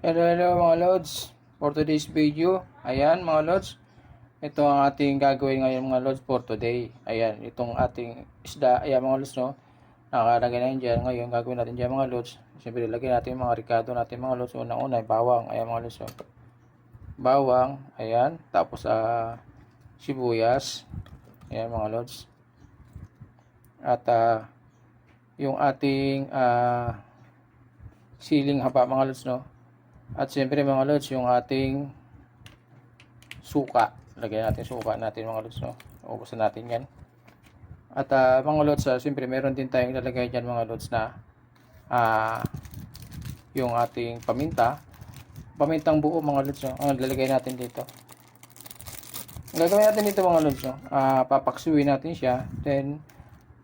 Hello mga lods, for today's video, ayan mga lods, ito ang ating gagawin ngayon mga lods for today. Ayan, itong ating isda, ayan mga lods, no, nakalagay na yun dyan. Ngayon gagawin natin dyan mga lods, siyempre lagyan natin yung mga ricado natin mga lods. Unang-una bawang, ayan mga lods, no, bawang, ayan, tapos sibuyas, ayan mga lods, at yung ating siling haba mga lods, no. At siyempre mga lods, yung ating suka. Lagyan natin suka natin mga lods, no. Ubusin natin yan. At mga lods, siyempre meron din tayong ilalagay dyan mga lods na yung ating paminta. Pamintang buo mga lods, no. Ang lalagay natin dito. Ang gagawin natin dito mga lods, no. Papaksiwin natin siya. Then,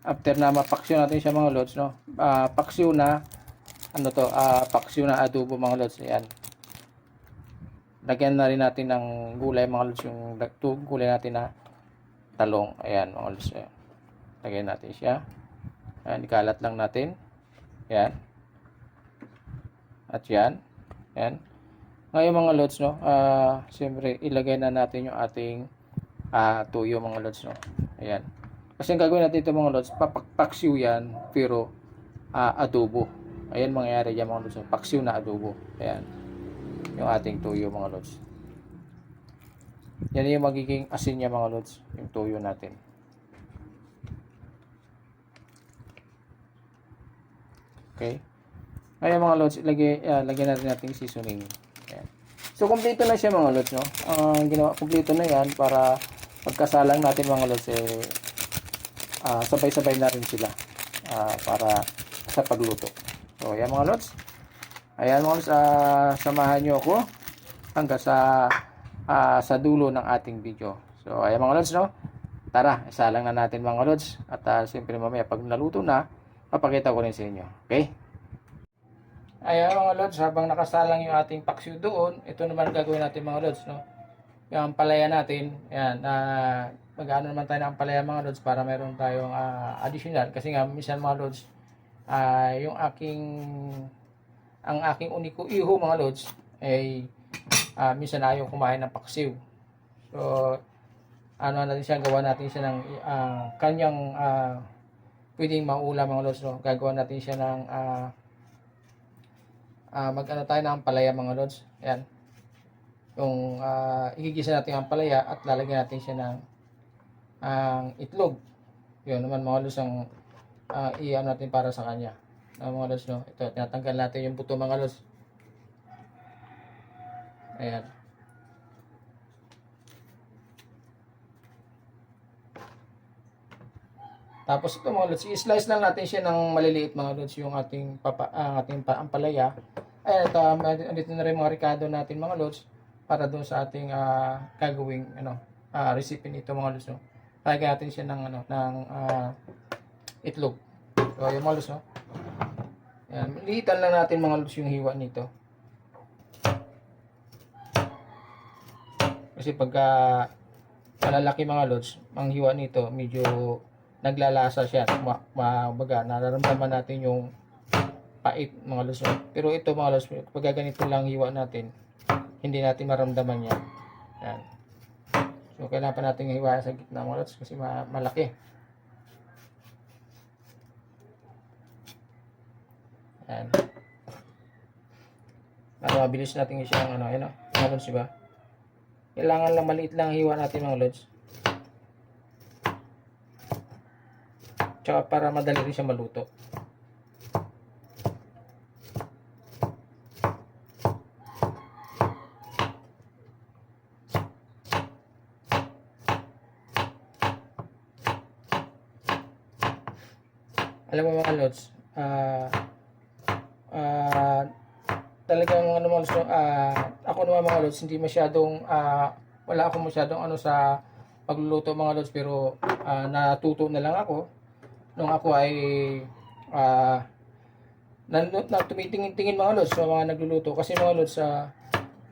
after na mapaksiw natin siya mga lods, no. Paksiw na paksiw na adobo mga lods. Ayan. Lagyan na rin natin ng gulay mga lods, yung gulay natin na talong. Ayan mga lods. Ayan. Lagyan natin siya. Ayan, ikalat lang natin. Ayan. At yan. Ayan. Ngayon mga lods, no, siyempre ilagay na natin yung ating tuyo mga lods, no. Ayan. Kasi ang gagawin natin ito mga lods, paksiw yan, pero adobo. Ayan mangyayari dyan mga lods, paksiw na adobo. Ayan, yung ating tuyo mga lods. Yan yung magiging asin niya mga lods, yung tuyo natin. Okay. Ngayon mga lods, lagyan natin nating seasoning. Ayan. So kompleto na siya mga lods, no. Ginawa kompleto na yan para pagkasalang natin mga lods, sabay-sabay na rin sila para sa pagluto. So, ayan mga lods. Ayan mga lods, samahan nyo ako hanggang sa dulo ng ating video. So, ayan mga lods, no. Tara, isalang na natin mga lods. At siyempre mamaya pag naluto na, papakita ko rin sa inyo. Okay? Ayan mga lods, habang nakasalang yung ating paksiw doon, ito naman gagawin natin mga lods, no. Yung palaya natin, ayan, mag-ano naman tayo ng palaya mga lods para meron tayong additional. Kasi nga, minsan mga lods, ang aking uniko iho mga lods ay minsan ayaw kumain ng paksiw. So ano natin siya, gawa natin siya ng kanyang pwedeng maulam mga lods, no. Gagawa natin siya ng mag-ano tayo ng palaya mga lods. Ayan, yung igigisa natin ang palaya at lalagyan natin siya ng itlog. Yun naman mga lods ang i-ano natin para sa kanya. Mga lods, no. Ito, tinatanggal natin yung buto mga lods. Ayan. Tapos ito mga lods, i-slice lang natin siya ng maliliit mga lods, yung ating ampalaya. Ayan, ito, andito na rin mga ricado natin mga lods para doon sa ating gagawing recipe nito mga lods, no. Lagyan natin siya ng itlog. So, yung mga lods, no. Ayan, liitan lang natin mga lods yung hiwa nito. Kasi pagka malalaki mga lods, ang hiwa nito medyo naglalasa siya. Baga, nararamdaman natin yung pait mga lods. Pero ito mga lods, pagka ganito lang hiwa natin, hindi natin maramdaman yan. Ayan. So, kailangan pa natin hiwa sa gitna mga lods kasi malaki. Ayan. Mabilis natin siyang mga lods, diba? Kailangan lang maliit lang hiwa natin mga lods. Tsaka para madali rin siya maluto. Alam mo mga lods, talagang mga lods, ako naman mga lods, hindi masyadong wala akong masyadong sa pagluluto mga lods, pero natuto na lang ako nung ako ay tumitingin-tingin mga lods sa mga nagluluto. Kasi mga lods,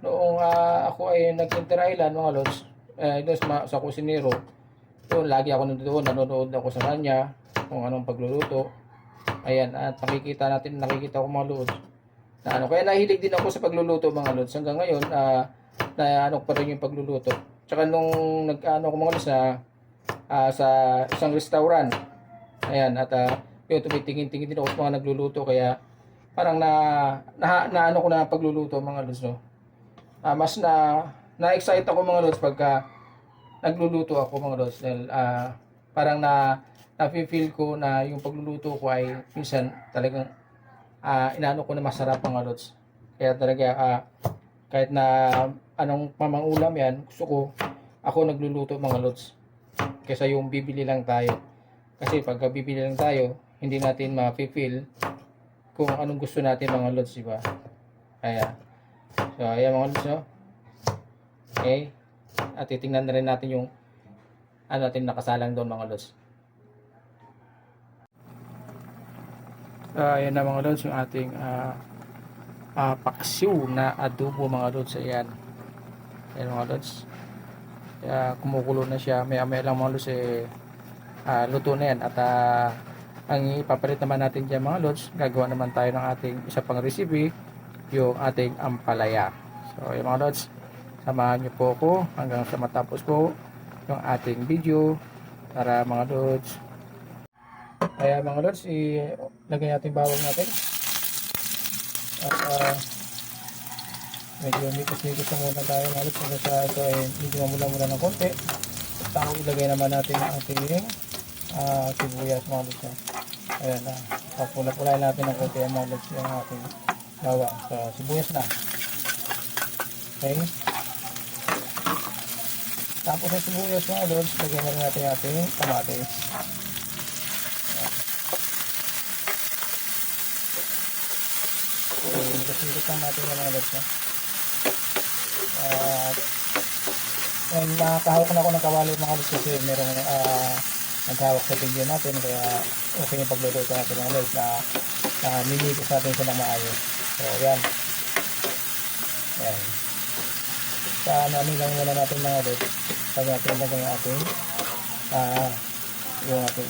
noong ako ay nag-Inter Island mga lods, doon sa kusinero, doon lagi ako nanonood ako sa kanya kung anong pagluluto. Ayan, at nakikita ko mga lods, Na ano, kaya nahilig din ako sa pagluluto mga lods. Hanggang ngayon, na ano pa rin yung pagluluto. Tsaka nung nag-ano ko mga lods sa isang restaurant. Ayan, at yun, tumitingin-tingin din ako sa mga nagluluto. Kaya parang na ano ko na pagluluto mga lods, no. Mas na-excite ako mga lods pagka nagluluto ako mga lods. Dahil parang na-feel ko na yung pagluluto ko ay minsan talagang inaano ko na masarap mga lods. Kaya talaga kahit na anong pamangulam yan, gusto ko ako nagluluto mga lods. Kaysa yung bibili lang tayo. Kasi pagka bibili lang tayo, hindi natin ma-feel kung anong gusto natin mga lods, di ba? Kaya, so ayan mga lods, no? Okay. At titingnan na rin natin yung ano natin nakasalang doon mga lods. Ayan na mga lods, yung ating paksiw na adobo mga lods. Ayan. Ayan mga lods. Kumukulo na siya. Maya lang mga lods luto na yan. At ang ipapalit naman natin dyan mga lods, gagawa naman tayo ng ating isa pang recipe, yung ating ampalaya. So ayan mga lods, samahan nyo po ako hanggang sa matapos po yung ating video para mga lods. Ayan mga lods, ilagay natin bawang natin. At medyo mikos-mikos na muna tayo mga lods. Hanggang sa ito ay medyo mamula-mula ng konti. Tapos ilagay naman natin ang ating sibuyas mga lods. Ayan na. Papula-pulain natin ng konti mga lods yung ating bawang. So sibuyas na. Okay. Tapos sa sibuyas mga lods, lagyan na rin natin yung ating kamatis. Mikos-mikos lang natin yung mga lods. At nakahawak na ako ng kawali mga lods kasi merong naghawak sa video natin, kaya okay yung pagluluto natin mga lods na mimikos natin siya ng maayos. So yan. Yan. Sa ano lang muna natin mga lods, pag natin lagyan yung ating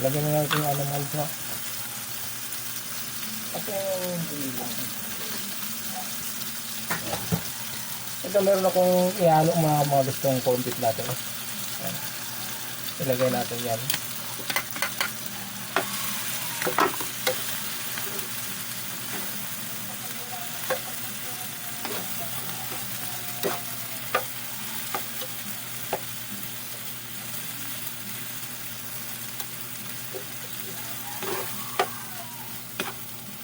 lagyan natin yung ano mga lods, no? Ito meron akong ihalo mga gustong content natin. Ayan. Ilagay natin yan.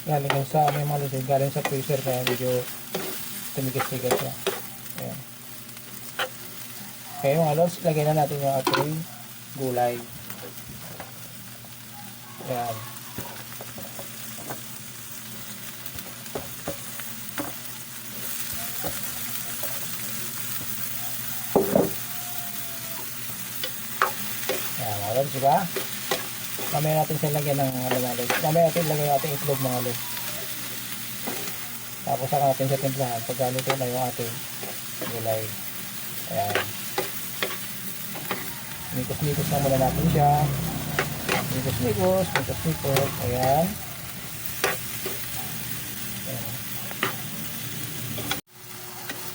Galing sa may mga lusig, galing sa freezer kaya medyo tumigas-tigas na. Ayan. Okay mga lods, lagay na natin yung ating gulay. Ayan. Ayan mga lods, diba? Mamaya natin siya lagyan ng lods. Mamaya natin lagyan yung ating itlog mga lods. Tapos saka natin siya timplahan pag luto na yung ating gulay. Ayan. Mikos-mikos na muna natin siya. Mikos-mikos. Ayan. Ayan.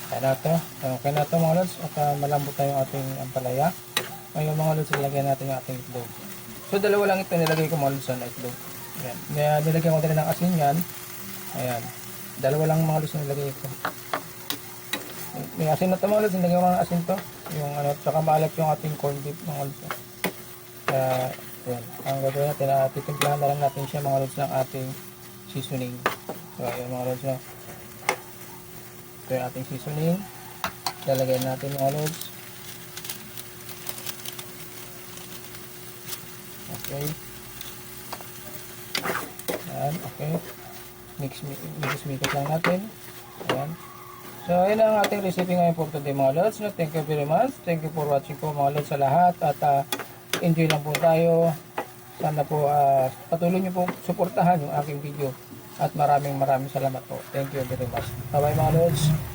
Kaya na ito. Okay na ito mga lods. At malambot na yung ating ampalaya. Ngayon mga lods, ilagyan natin yung ating itlog. So dalawa lang ito nilagay ko mga lods na itlog. Ayan. Nilagyan ko din ng asin yan. Ayan. Dalawa lang mga lods na nilagay ko. May asin na ito mga lods. Nilagyan ko ng asin to. Yung ano, saka maalat yung ating corned beef mga lods. Kaya yan. Ang gagawin natin, titimplahan na lang natin siya mga lods ng ating seasoning. So ayan mga lods. No? Ito yung ating seasoning. Lalagay natin mga lods. Okay. Ayan, okay. Mix lang natin. Ayan. So, ayan ang ating recipe ngayon for today mga lods. Thank you very much. Thank you for watching po mga lods sa lahat. At enjoy lang po tayo. Sana po patuloy nyo po suportahan yung aking video. At maraming salamat po. Thank you very much. Bye bye mga lods.